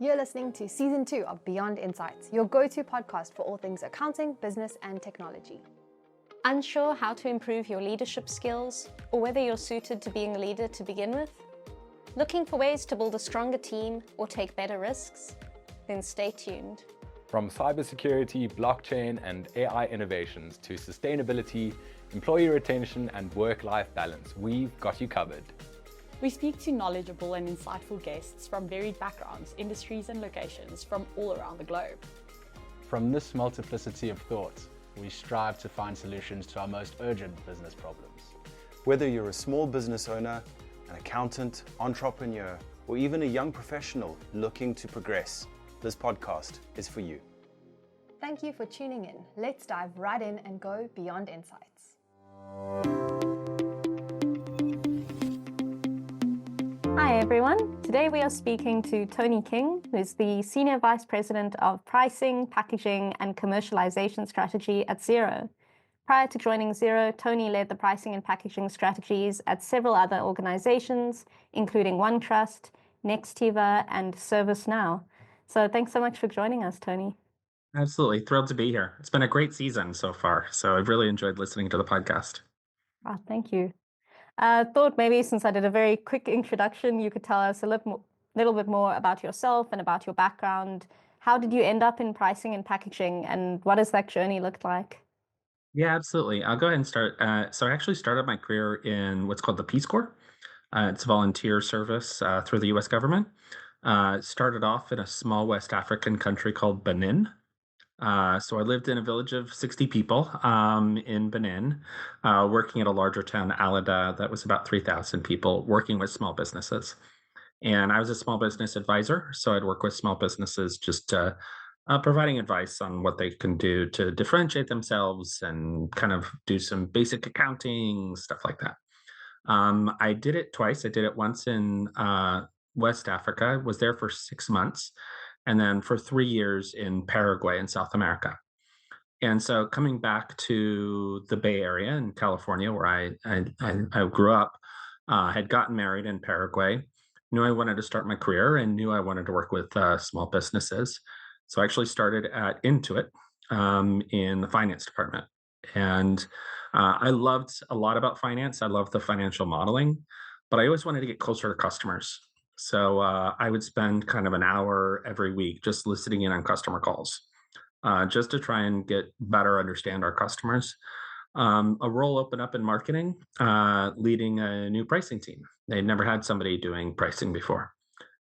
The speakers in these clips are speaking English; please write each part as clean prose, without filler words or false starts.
You're listening to Season 2 of Beyond Insights, your go-to podcast for all things accounting, business, and technology. Unsure how to improve your leadership skills, or whether you're suited to being a leader to begin with? Looking for ways to build a stronger team or take better risks? Then stay tuned. From cybersecurity, blockchain, and AI innovations to sustainability, employee retention, and work-life balance, we've got you covered. We speak to knowledgeable and insightful guests from varied backgrounds, industries, and locations from all around the globe. From this multiplicity of thought, we strive to find solutions to our most urgent business problems. Whether you're a small business owner, an accountant, entrepreneur, or even a young professional looking to progress, this podcast is for you. Thank you for tuning in. Let's dive right in and go beyond insights. Hi everyone, today we are speaking to Tony King, who's the Senior Vice President of Pricing, Packaging and Commercialization Strategy at Xero. Prior to joining Xero, Tony led the pricing and packaging strategies at several other organizations, including OneTrust, Nextiva and ServiceNow. So thanks so much for joining us, Tony. Absolutely. Thrilled to be here. It's been a great season so far. So I've really enjoyed listening to the podcast. Oh, thank you. Thought maybe since I did a very quick introduction, you could tell us a little bit more about yourself and about your background. How did you end up in pricing and packaging, and what has that journey looked like? Yeah, absolutely. I'll go ahead and start. So I actually started my career in what's called the Peace Corps. It's a volunteer service through the U.S. government. Started off in a small West African country called Benin. So I lived in a village of 60 people in Benin, working at a larger town, Alada, that was about 3,000 people, working with small businesses. And I was a small business advisor, so I'd work with small businesses just providing advice on what they can do to differentiate themselves and kind of do some basic accounting, stuff like that. I did it twice. I did it once in West Africa, was there for 6 months, and then for 3 years in Paraguay in South America. And so coming back to the Bay Area in California, where I grew up, had gotten married in Paraguay, knew I wanted to start my career and knew I wanted to work with small businesses. So I actually started at Intuit in the finance department. And I loved a lot about finance. I loved the financial modeling, but I always wanted to get closer to customers. So I would spend kind of an hour every week just listening in on customer calls, just to try and get better understand our customers. A role opened up in marketing, leading a new pricing team. They'd never had somebody doing pricing before.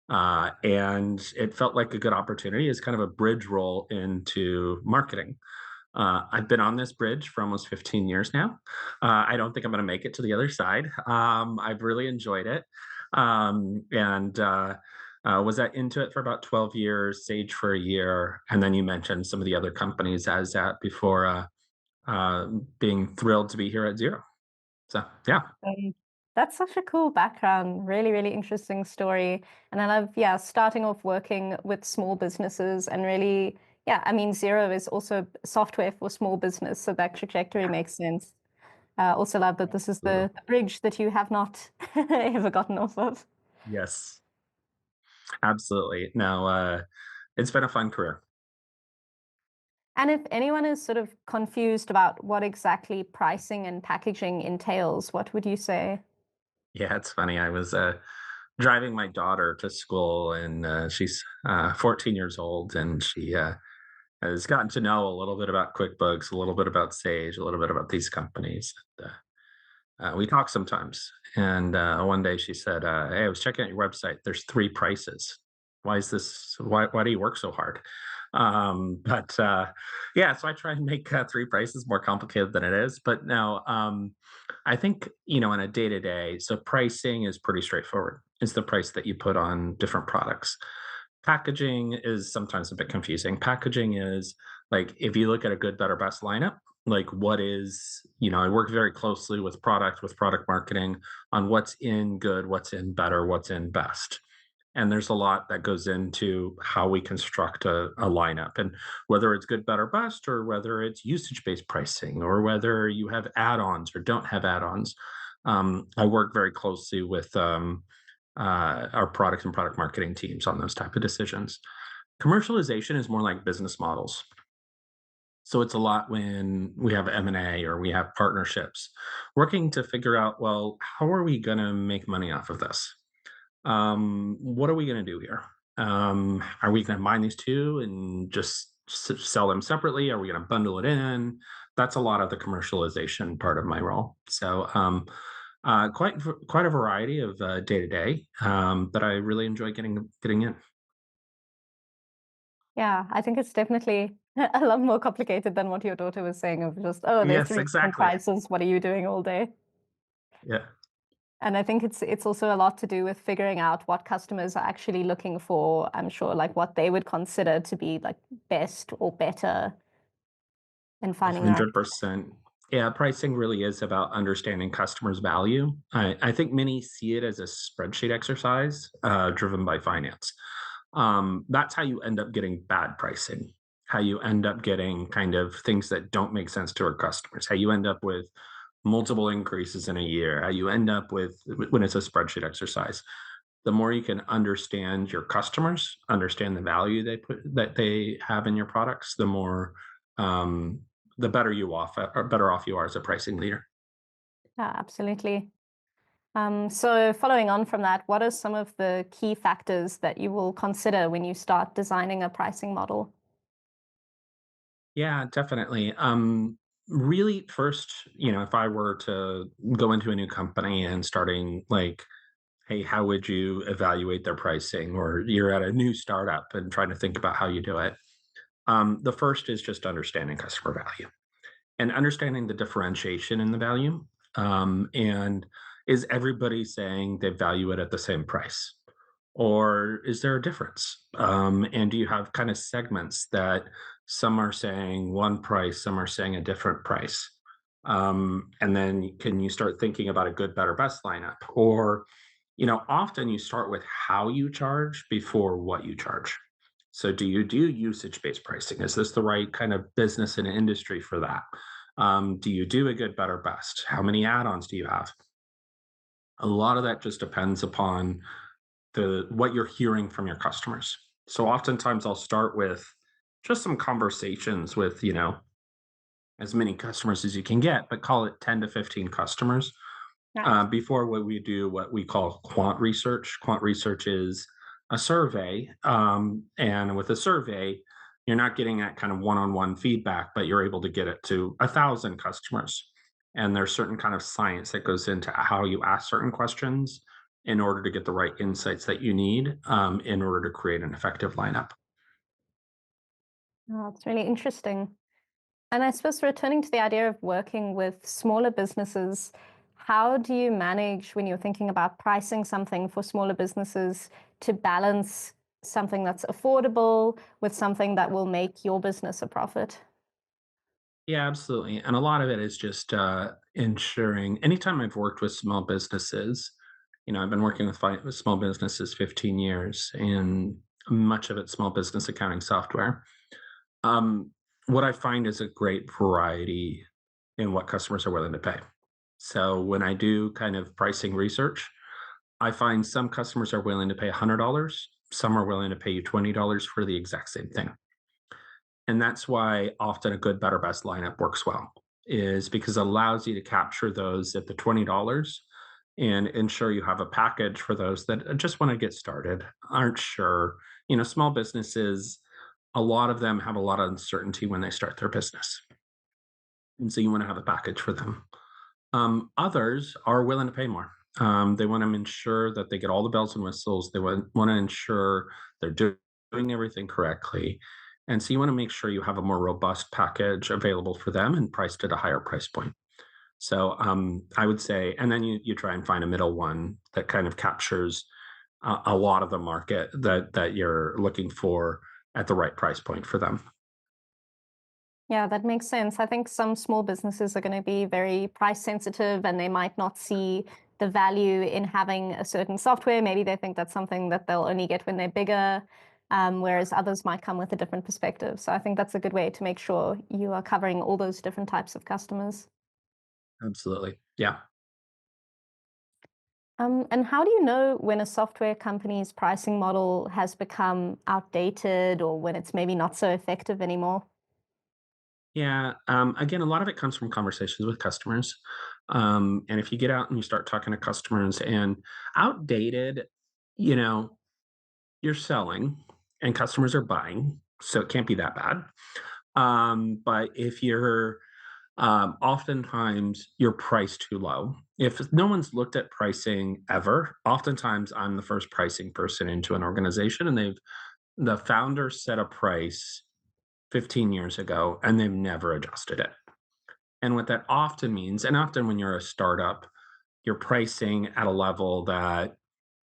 And it felt like a good opportunity as kind of a bridge role into marketing. I've been on this bridge for almost 15 years now. I don't think I'm going to make it to the other side. I've really enjoyed it. And was at Intuit for about 12 years, Sage for a year, and then you mentioned some of the other companies I was at before being thrilled to be here at Xero. So, yeah. That's such a cool background, really, really interesting story. And I love, starting off working with small businesses and really, I mean, Xero is also software for small business, so that trajectory makes sense. Also love that this is the bridge that you have not ever gotten off of. Yes, absolutely. No, it's been a fun career. And if anyone is sort of confused about what exactly pricing and packaging entails, what would you say? Yeah, it's funny. I was driving my daughter to school, and she's 14 years old, and she has gotten to know a little bit about QuickBooks, a little bit about Sage, a little bit about these companies. We talk sometimes. And one day she said, "Hey, I was checking out your website. There's 3 prices. Why is this? Why do you work so hard?" So I try and make 3 prices more complicated than it is. But now, I think, in a day to day, so pricing is pretty straightforward. It's the price that you put on different products. Packaging is sometimes a bit confusing. Packaging is like, if you look at a good, better, best lineup, like what is, I work very closely with product marketing on what's in good, what's in better, what's in best. And there's a lot that goes into how we construct a lineup, and whether it's good, better, best, or whether it's usage-based pricing, or whether you have add-ons or don't have add-ons. I work very closely with our product and product marketing teams on those type of decisions. Commercialization is more like business models. So it's a lot when we have M&A or we have partnerships, working to figure out, well, how are we going to make money off of this? What are we going to do here? Are we going to combine these two and just sell them separately? Are we going to bundle it in? That's a lot of the commercialization part of my role. So quite a variety of day to day, but I really enjoy getting in. Yeah, I think it's definitely a lot more complicated than what your daughter was saying of just, oh, there's Yes, three different exactly. prices. What are you doing all day? Yeah. And I think it's also a lot to do with figuring out what customers are actually looking for. I'm sure like what they would consider to be like best or better and finding the right. 100%. Yeah, pricing really is about understanding customers' value. I think many see it as a spreadsheet exercise driven by finance. That's how you end up getting bad pricing, how you end up getting kind of things that don't make sense to our customers, how you end up with multiple increases in a year, how you end up with when it's a spreadsheet exercise. The more you can understand your customers, understand the value that they have in your products, the more um, the better off you are as a pricing leader. Yeah, absolutely. So following on from that, what are some of the key factors that you will consider when you start designing a pricing model? Yeah, definitely. Really, first, if I were to go into a new company and starting like, hey, how would you evaluate their pricing? Or you're at a new startup and trying to think about how you do it. The first is just understanding customer value and understanding the differentiation in the value. And is everybody saying they value it at the same price? Or is there a difference? And do you have kind of segments that some are saying one price, some are saying a different price? And then can you start thinking about a good, better, best lineup? Or, often you start with how you charge before what you charge. So do you do usage-based pricing? Is this the right kind of business and industry for that? Do you do a good, better, best? How many add-ons do you have? A lot of that just depends upon what you're hearing from your customers. So oftentimes I'll start with just some conversations with, as many customers as you can get, but call it 10 to 15 customers Nice. before we do what we call quant research. Quant research is a survey. And with a survey, you're not getting that kind of one-on-one feedback, but you're able to get it to 1,000 customers. And there's certain kind of science that goes into how you ask certain questions in order to get the right insights that you need in order to create an effective lineup. Oh, it's really interesting. And I suppose returning to the idea of working with smaller businesses, how do you manage when you're thinking about pricing something for smaller businesses to balance something that's affordable with something that will make your business a profit? Yeah, absolutely. And a lot of it is just ensuring anytime I've worked with small businesses, I've been working with small businesses 15 years and much of it small business accounting software. Um, what I find is a great variety in what customers are willing to pay. So when I do kind of pricing research, I find some customers are willing to pay $100, some are willing to pay you $20 for the exact same thing. And that's why often a good, better, best lineup works well, is because it allows you to capture those at the $20 and ensure you have a package for those that just want to get started, aren't sure. Small businesses, a lot of them have a lot of uncertainty when they start their business. And so you want to have a package for them. Others are willing to pay more. They want to ensure that they get all the bells and whistles. They want to ensure they're doing everything correctly. And so you want to make sure you have a more robust package available for them and priced at a higher price point. So I would say, and then you try and find a middle one that kind of captures a lot of the market that you're looking for at the right price point for them. Yeah, that makes sense. I think some small businesses are going to be very price sensitive and they might not see the value in having a certain software. Maybe they think that's something that they'll only get when they're bigger, whereas others might come with a different perspective. So I think that's a good way to make sure you are covering all those different types of customers. Absolutely. Yeah. And how do you know when a software company's pricing model has become outdated or when it's maybe not so effective anymore? Yeah. Again, a lot of it comes from conversations with customers. And if you get out and you start talking to customers and outdated, you know, you're selling and customers are buying, so it can't be that bad. But if you're oftentimes your price too low. If no one's looked at pricing ever, oftentimes I'm the first pricing person into an organization, and the founder set a price 15 years ago and they've never adjusted it. And what that often means, and often when you're a startup, you're pricing at a level that,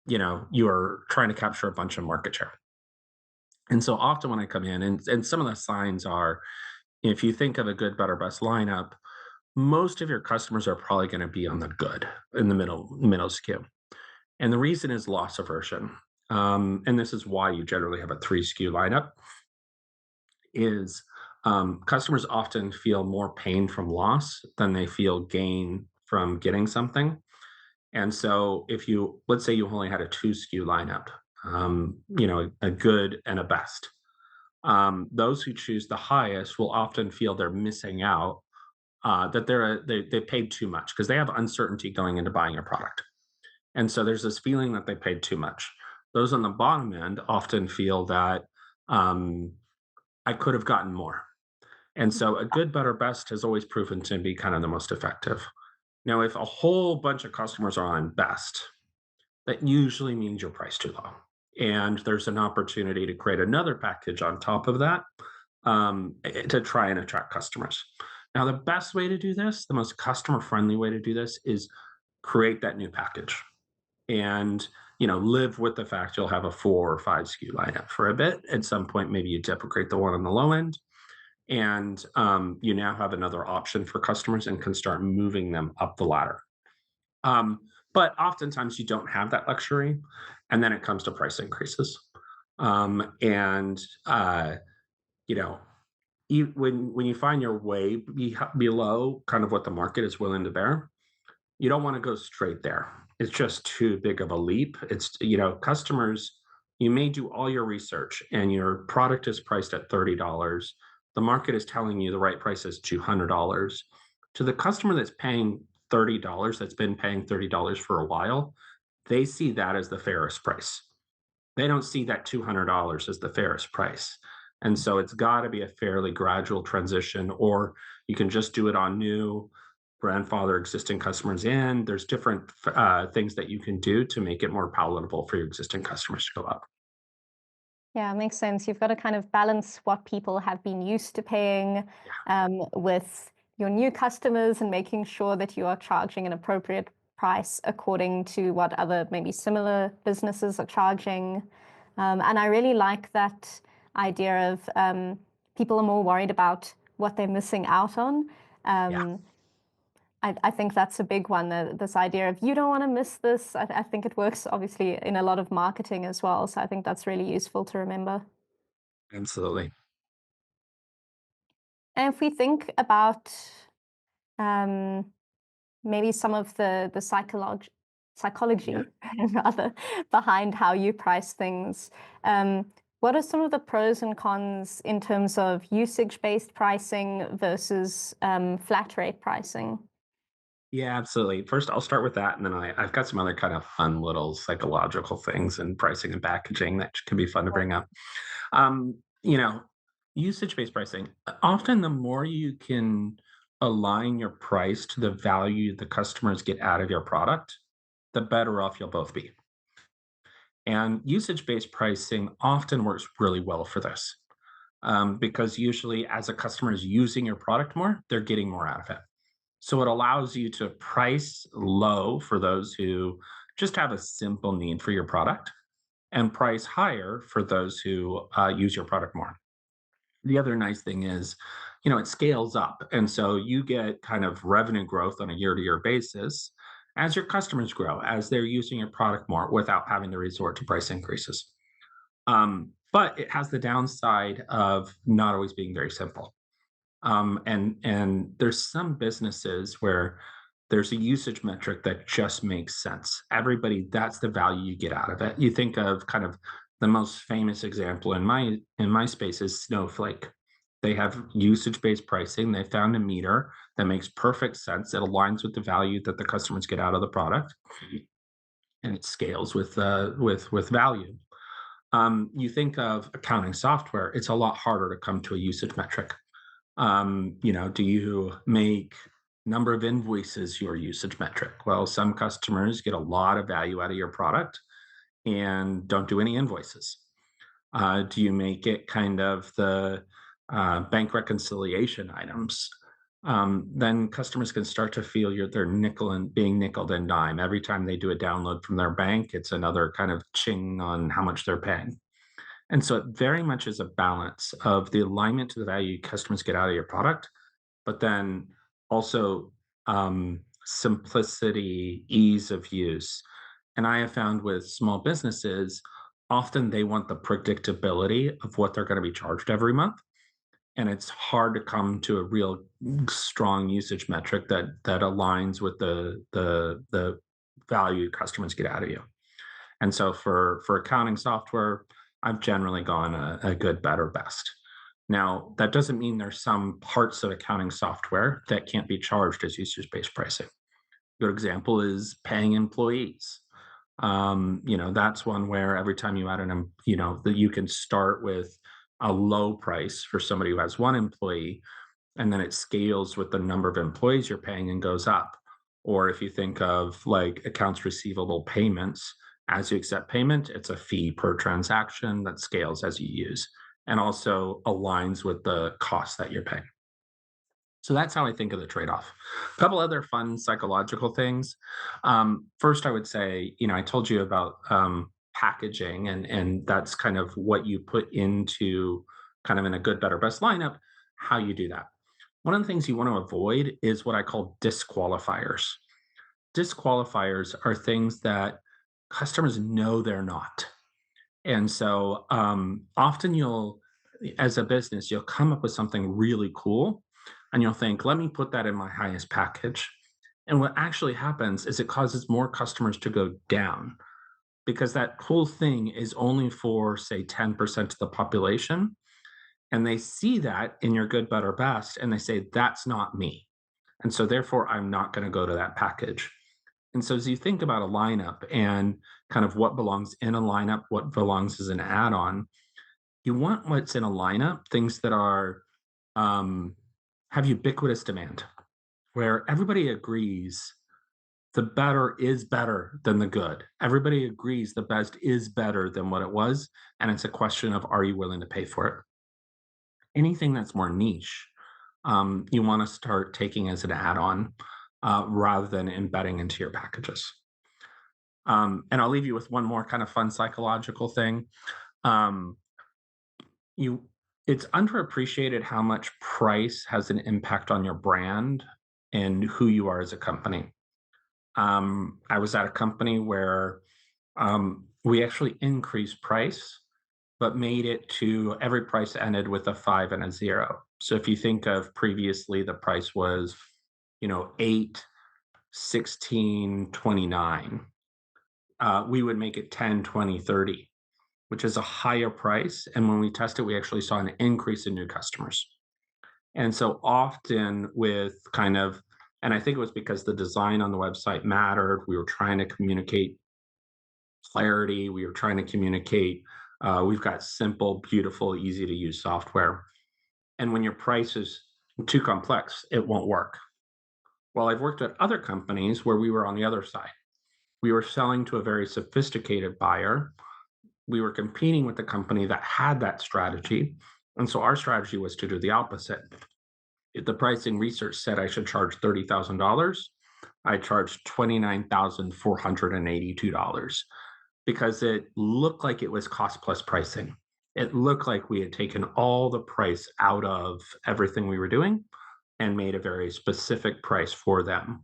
you're trying to capture a bunch of market share. And so often when I come in, and some of the signs are, if you think of a good, better, best lineup, most of your customers are probably going to be on the good in the middle skew. And the reason is loss aversion. And this is why you generally have a 3 SKU lineup is customers often feel more pain from loss than they feel gain from getting something. And so if you, let's say you only had a 2 SKU lineup, a good and a best, those who choose the highest will often feel they're missing out, that they paid too much because they have uncertainty going into buying a product. And so there's this feeling that they paid too much. Those on the bottom end often feel that um, I could have gotten more. And so a good, better, best has always proven to be kind of the most effective. Now, if a whole bunch of customers are on best, that usually means you're priced too low. And there's an opportunity to create another package on top of that, to try and attract customers. Now, the best way to do this, the most customer friendly way to do this is create that new package and live with the fact you'll have a 4 or 5 SKU lineup for a bit. At some point, maybe you deprecate the one on the low end, and you now have another option for customers and can start moving them up the ladder. Um, but oftentimes you don't have that luxury, and then it comes to price increases. And you know, when you find your way below kind of what the market is willing to bear, you don't want to go straight there. It's just too big of a leap. Customers, you may do all your research and your product is priced at $30. The market is telling you the right price is $200. To the customer that's paying $30, that's been paying $30 for a while, they see that as the fairest price. They don't see that $200 as the fairest price. And so it's got to be a fairly gradual transition, or you can just do it on new, grandfather existing customers in. There's different things that you can do to make it more palatable for your existing customers to go up. Yeah, it makes sense. You've got to kind of balance what people have been used to paying with your new customers and making sure that you are charging an appropriate price according to what other maybe similar businesses are charging. And I really like that idea of people are more worried about what they're missing out on. Yeah. I think that's a big one, this idea of you don't want to miss this. I think it works obviously in a lot of marketing as well. So I think that's really useful to remember. Absolutely. And if we think about um, maybe some of the psychology Yeah. rather behind how you price things, what are some of the pros and cons in terms of usage-based pricing versus flat rate pricing? Yeah, absolutely. First, I'll start with that, and then I've got some other kind of fun little psychological things in pricing and packaging that can be fun to bring up. Um, you know, Usage-based pricing. Often, the more you can align your price to the value the customers get out of your product, the better off you'll both be. And usage-based pricing often works really well for this, because usually, as a customer is using your product more, they're getting more out of it. So it allows you to price low for those who just have a simple need for your product, and price higher for those who use your product more. The other nice thing is, it scales up. And so you get kind of revenue growth on a year to year basis as your customers grow, as they're using your product more without having to resort to price increases. But it has the downside of not always being very simple. And there's some businesses where there's a usage metric that just makes sense. Everybody, that's the value you get out of it. You think of kind of the most famous example in my space is Snowflake. They have usage-based pricing. They found a meter that makes perfect sense. It aligns with the value that the customers get out of the product, and it scales with value. You think of accounting software, it's a lot harder to come to a usage metric. Do you make number of invoices your usage metric? Well, some customers get a lot of value out of your product and don't do any invoices. Do you make it kind of the bank reconciliation items? Then customers can start to feel they're being nickeled and dime. Every time they do a download from their bank, it's another kind of ching on how much they're paying. And so it very much is a balance of the alignment to the value customers get out of your product, but then also simplicity, ease of use. And I have found with small businesses, often they want the predictability of what they're going to be charged every month. And it's hard to come to a real strong usage metric that aligns with the value customers get out of you. And so for accounting software, I've generally gone a good, better, best. Now, that doesn't mean there's some parts of accounting software that can't be charged as usage-based pricing. A good example is paying employees. That's one where every time you add that you can start with a low price for somebody who has one employee, and then it scales with the number of employees you're paying and goes up. Or if you think of like accounts receivable payments, as you accept payment, it's a fee per transaction that scales as you use and also aligns with the cost that you're paying. So that's how I think of the trade-off. A couple other fun psychological things. First, I would say, I told you about packaging, and that's kind of what you put into kind of in a good, better, best lineup, how you do that. One of the things you want to avoid is what I call disqualifiers. Disqualifiers are things that customers know they're not. And so often as a business, you'll come up with something really cool and you'll think, let me put that in my highest package. And what actually happens is it causes more customers to go down because that cool thing is only for, say, 10% of the population. And they see that in your good, better, best, and they say, that's not me. And so therefore, I'm not going to go to that package. And so as you think about a lineup and kind of what belongs in a lineup, what belongs as an add-on, you want what's in a lineup, things that are have ubiquitous demand, where everybody agrees the better is better than the good. Everybody agrees the best is better than what it was. And it's a question of, are you willing to pay for it? Anything that's more niche, you want to start taking as an add-on rather than embedding into your packages. And I'll leave you with one more kind of fun psychological thing. It's underappreciated how much price has an impact on your brand and who you are as a company. I was at a company where we actually increased price, but made it to every price ended with a 5 and a 0. So if you think of previously, the price was, 8, 16, 29. We would make it 10, 20, 30, which is a higher price. And when we tested, we actually saw an increase in new customers. And so often with and I think it was because the design on the website mattered. We were trying to communicate clarity. We were trying to communicate, we've got simple, beautiful, easy to use software. And when your price is too complex, it won't work. Well, I've worked at other companies where we were on the other side. We were selling to a very sophisticated buyer. We were competing with the company that had that strategy. And so our strategy was to do the opposite. If the pricing research said I should charge $30,000, I charged $29,482 because it looked like it was cost plus pricing. It looked like we had taken all the price out of everything we were doing and made a very specific price for them.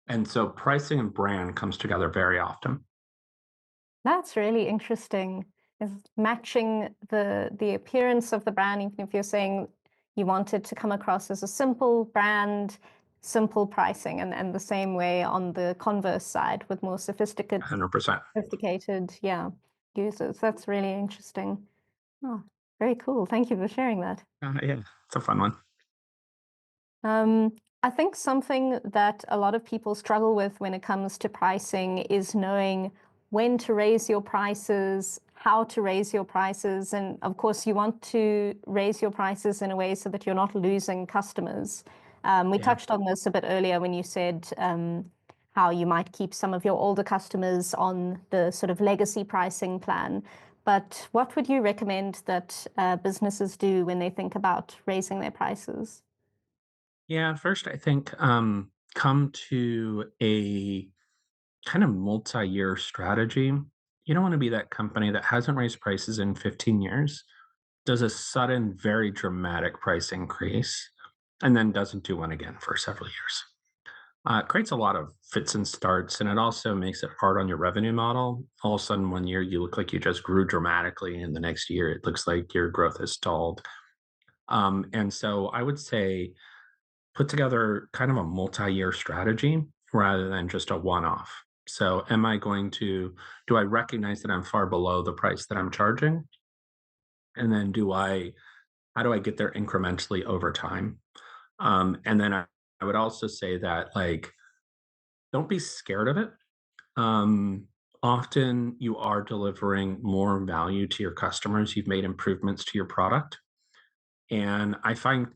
And so pricing and brand comes together very often. That's really interesting. Is matching the appearance of the brand, even if you're saying you want it to come across as a simple brand, simple pricing, and the same way on the converse side with more 100%. sophisticated, yeah, users. That's really interesting. Oh, very cool. Thank you for sharing that. Yeah, it's a fun one. I think something that a lot of people struggle with when it comes to pricing is knowing when to raise your prices, how to raise your prices, and of course, you want to raise your prices in a way so that you're not losing customers. We Yeah. touched on this a bit earlier when you said how you might keep some of your older customers on the sort of legacy pricing plan. But what would you recommend that businesses do when they think about raising their prices? Yeah, first, I think come to a kind of multi-year strategy. You don't want to be that company that hasn't raised prices in 15 years, does a sudden, very dramatic price increase, and then doesn't do one again for several years. It creates a lot of fits and starts, and it also makes it hard on your revenue model. All of a sudden, one year you look like you just grew dramatically, and the next year it looks like your growth has stalled. And so I would say put together kind of a multi-year strategy rather than just a one-off. So do I recognize that I'm far below the price that I'm charging? And then how do I get there incrementally over time? And then I would also say that like, don't be scared of it. Um, Often you are delivering more value to your customers. You've made improvements to your product. And I find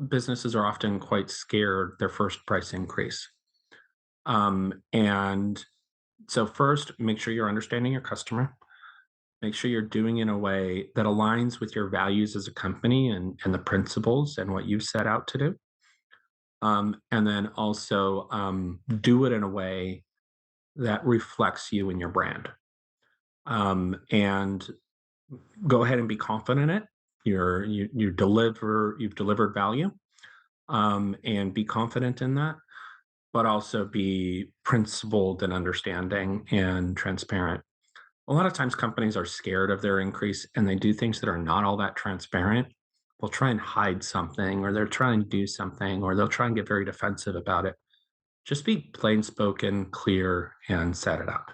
businesses are often quite scared their first price increase. And so first, make sure you're understanding your customer. Make sure you're doing it in a way that aligns with your values as a company and the principles and what you've set out to do. And then also do it in a way that reflects you and your brand. And go ahead and be confident in it. You've delivered value, and be confident in that, but also be principled and understanding and transparent. A lot of times companies are scared of their increase and they do things that are not all that transparent. They'll try and hide something, or they'll try and do something, or they'll try and get very defensive about it. Just be plain spoken, clear, and set it up.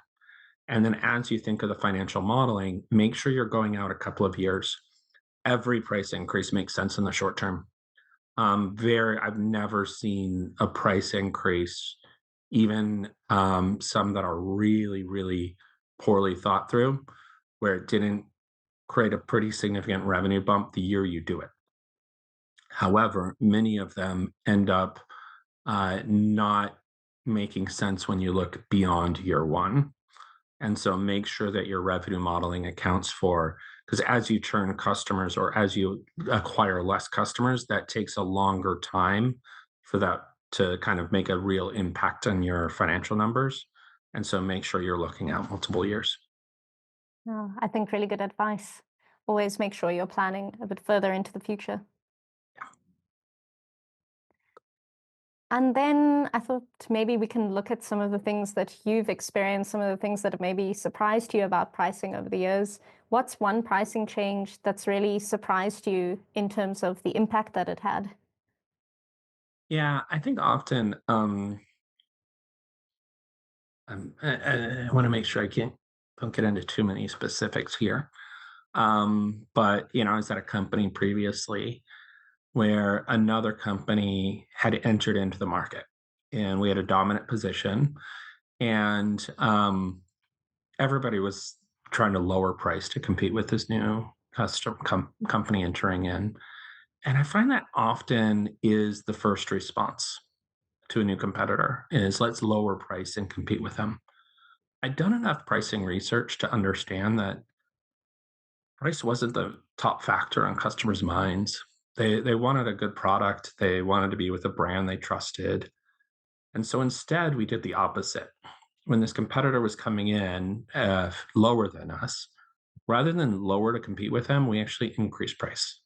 And then as you think of the financial modeling, make sure you're going out a couple of years. Every price increase makes sense in the short term. I've never seen a price increase, even some that are really, really poorly thought through, where it didn't create a pretty significant revenue bump the year you do it. However, many of them end up not making sense when you look beyond year one. And so make sure that your revenue modeling accounts for, because as you churn customers or as you acquire less customers, that takes a longer time for that to kind of make a real impact on your financial numbers. And so make sure you're looking at multiple years. Oh, I think really good advice. Always make sure you're planning a bit further into the future. And then I thought maybe we can look at some of the things that you've experienced, some of the things that have maybe surprised you about pricing over the years. What's one pricing change that's really surprised you in terms of the impact that it had? Yeah, I think often I want to make sure don't get into too many specifics here. But I was at a company previously where another company had entered into the market, and we had a dominant position, and everybody was trying to lower price to compete with this new company entering in. And I find that often is the first response to a new competitor is let's lower price and compete with them. I'd done enough pricing research to understand that price wasn't the top factor on customers' minds. They wanted a good product. They wanted to be with a brand they trusted. And so instead, we did the opposite. When this competitor was coming in lower than us, rather than lower to compete with them, we actually increased price.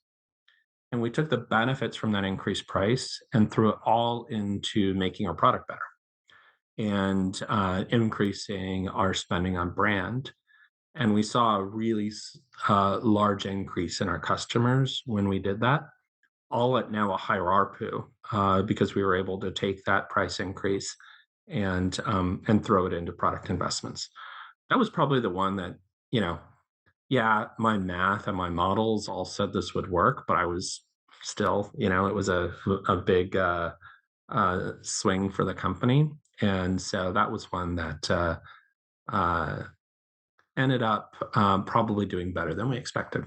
And we took the benefits from that increased price and threw it all into making our product better and increasing our spending on brand. And we saw a really large increase in our customers when we did that. all at now a higher ARPU, because we were able to take that price increase and throw it into product investments. That was probably the one that, you know, yeah, my math and my models all said this would work, but I was still, it was a big swing for the company, and so that was one that uh, ended up probably doing better than we expected.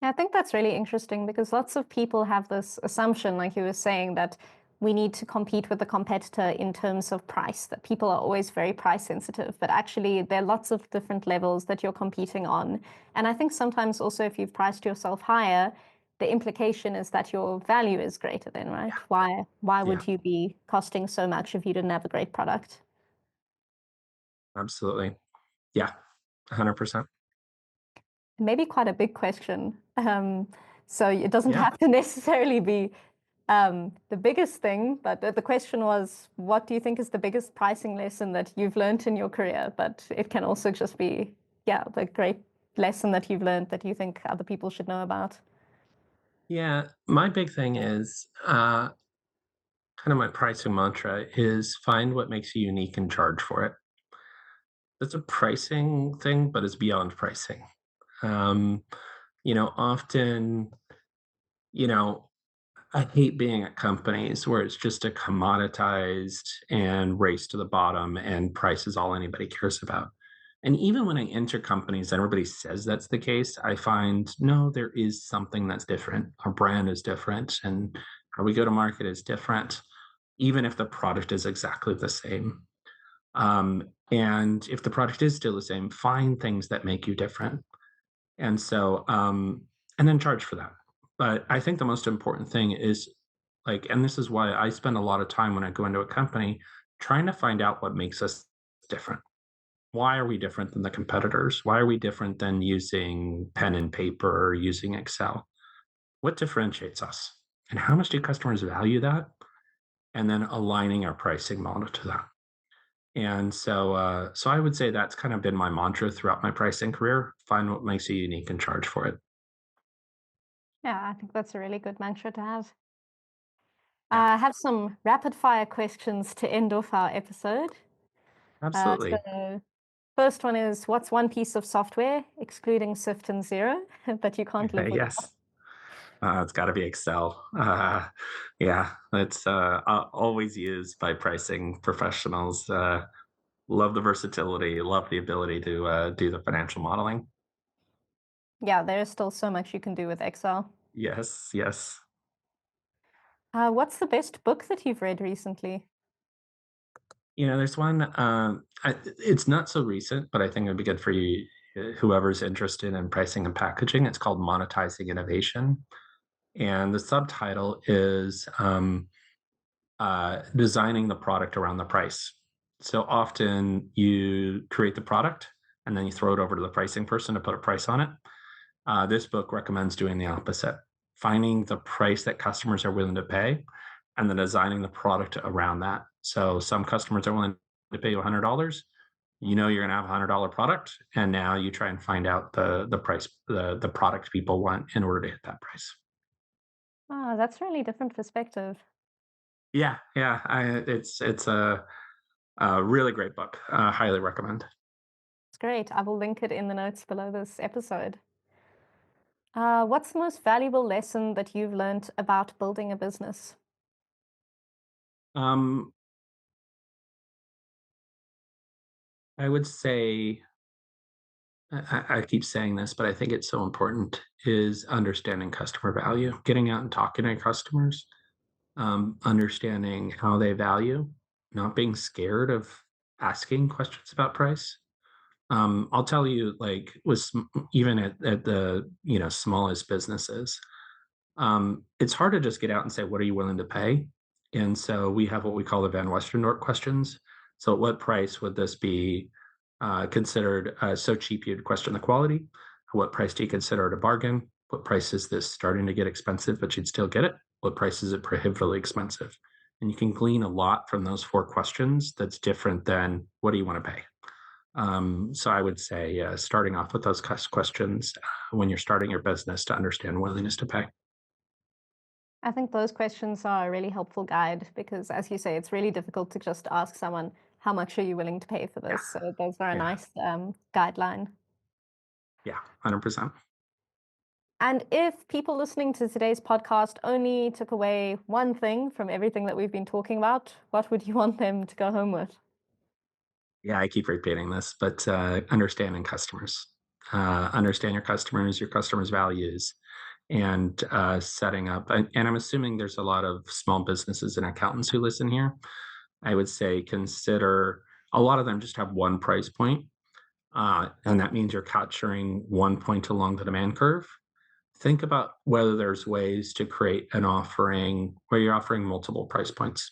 Yeah, I think that's really interesting because lots of people have this assumption, like you were saying, that we need to compete with the competitor in terms of price, that people are always very price sensitive. But actually, there are lots of different levels that you're competing on. And I think sometimes also if you've priced yourself higher, the implication is that your value is greater then, right? Why Yeah, would you be costing so much if you didn't have a great product? absolutely. Yeah, 100%. Maybe quite a big question. So it doesn't Yeah. have to necessarily be the biggest thing, but the question was, what do you think is the biggest pricing lesson that you've learned in your career? But it can also just be, yeah, the great lesson that you've learned that you think other people should know about. Yeah, my big thing is kind of my pricing mantra is find what makes you unique and charge for it. It's a pricing thing, but it's beyond pricing. Um, often, you know, I hate being at companies where it's just a commoditized and race to the bottom and price is all anybody cares about. And even when I enter companies and everybody says that's the case, I find no, there is something that's different. Our brand is different and how we go to market is different, even if the product is exactly the same. And if the product is still the same, find things that make you different. And so, and then charge for that. But I think the most important thing is like, and this is why I spend a lot of time when I go into a company trying to find out what makes us different. Why are we different than the competitors? Why are we different than using pen and paper or using Excel? What differentiates us? And how much do customers value that? And then aligning our pricing model to that. And so I would say that's kind of been my mantra throughout my pricing career. Find what makes you unique and charge for it. Yeah, I think that's a really good mantra to have. Yeah, I have some rapid fire questions to end off our episode. absolutely. So first one is, what's one piece of software, excluding Swift and Xero, that you can't live without? Yes. It's got to be Excel. Yeah, it's always used by pricing professionals. Love the versatility, love the ability to do the financial modeling. Yeah, there is still so much you can do with Excel. Yes, yes. What's the best book that you've read recently? There's one. It's not so recent, but I think it'd be good for you, whoever's interested in pricing and packaging. It's called Monetizing Innovation, and the subtitle is designing the product around the price. So often you create the product and then you throw it over to the pricing person to put a price on it. This book recommends doing the opposite, finding the price that customers are willing to pay and then designing the product around that. So some customers are willing to pay you $100. You're going to have $100 product, and now you try and find out the price, the product people want in order to hit that price. Ah, that's really different perspective. Yeah, yeah, it's a really great book. Highly recommend. It's great. I will link it in the notes below this episode. What's the most valuable lesson that you've learned about building a business? Um, I would say I keep saying this, but I think it's so important is understanding customer value, getting out and talking to customers, understanding how they value, not being scared of asking questions about price. I'll tell you, like, even at the smallest businesses, it's hard to just get out and say, "What are you willing to pay?" And so we have what we call the Van Westendorp questions. So, at what price would this be considered so cheap you'd question the quality? What price do you consider it a bargain? What price is this starting to get expensive, but you'd still get it? What price is it prohibitively expensive? And you can glean a lot from those four questions that's different than what do you want to pay? So I would say starting off with those questions when you're starting your business to understand willingness to pay. I think those questions are a really helpful guide because, as you say, it's really difficult to just ask someone, how much are you willing to pay for this? So those are a Yeah. nice guideline. Yeah, 100%. And if people listening to today's podcast only took away one thing from everything that we've been talking about, what would you want them to go home with? Yeah, I keep repeating this, but understanding customers. Understand your customers' values, and setting up. And I'm assuming there's a lot of small businesses and accountants who listen here. I would say consider a lot of them just have one price point, and that means you're capturing one point along the demand curve. Think about whether there's ways to create an offering where you're offering multiple price points.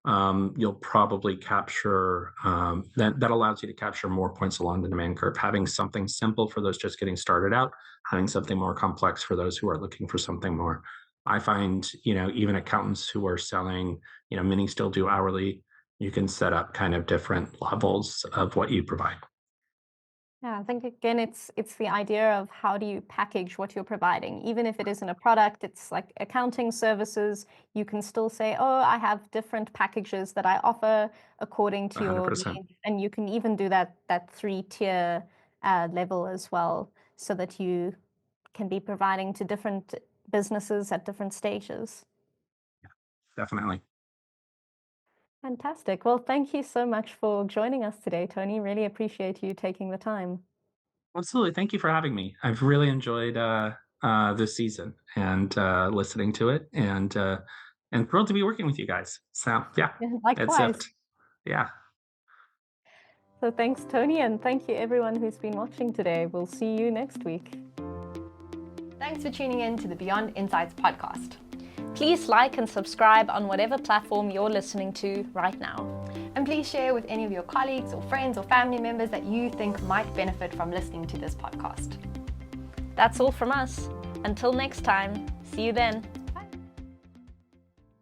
You'll probably capture that allows you to capture more points along the demand curve. Having something simple for those just getting started out, having something more complex for those who are looking for something more. I find, even accountants who are selling, many still do hourly. You can set up kind of different levels of what you provide. Yeah, I think again, it's the idea of how do you package what you're providing. Even if it isn't a product, it's like accounting services. You can still say, oh, I have different packages that I offer according to your 100%. needs, and you can even do that 3-tier level as well, so that you can be providing to different businesses at different stages. Definitely. Fantastic. Well, thank you so much for joining us today, Tony. Really appreciate you taking the time. Absolutely. Thank you for having me. I've really enjoyed this season and listening to it, and thrilled to be working with you guys. So yeah, Yeah, it's likewise. it. Yeah. So thanks, Tony, and thank you everyone who's been watching today. We'll see you next week. Thanks for tuning in to the Beyond Insights podcast. Please like and subscribe on whatever platform you're listening to right now. And please share with any of your colleagues or friends or family members that you think might benefit from listening to this podcast. That's all from us. Until next time, see you then.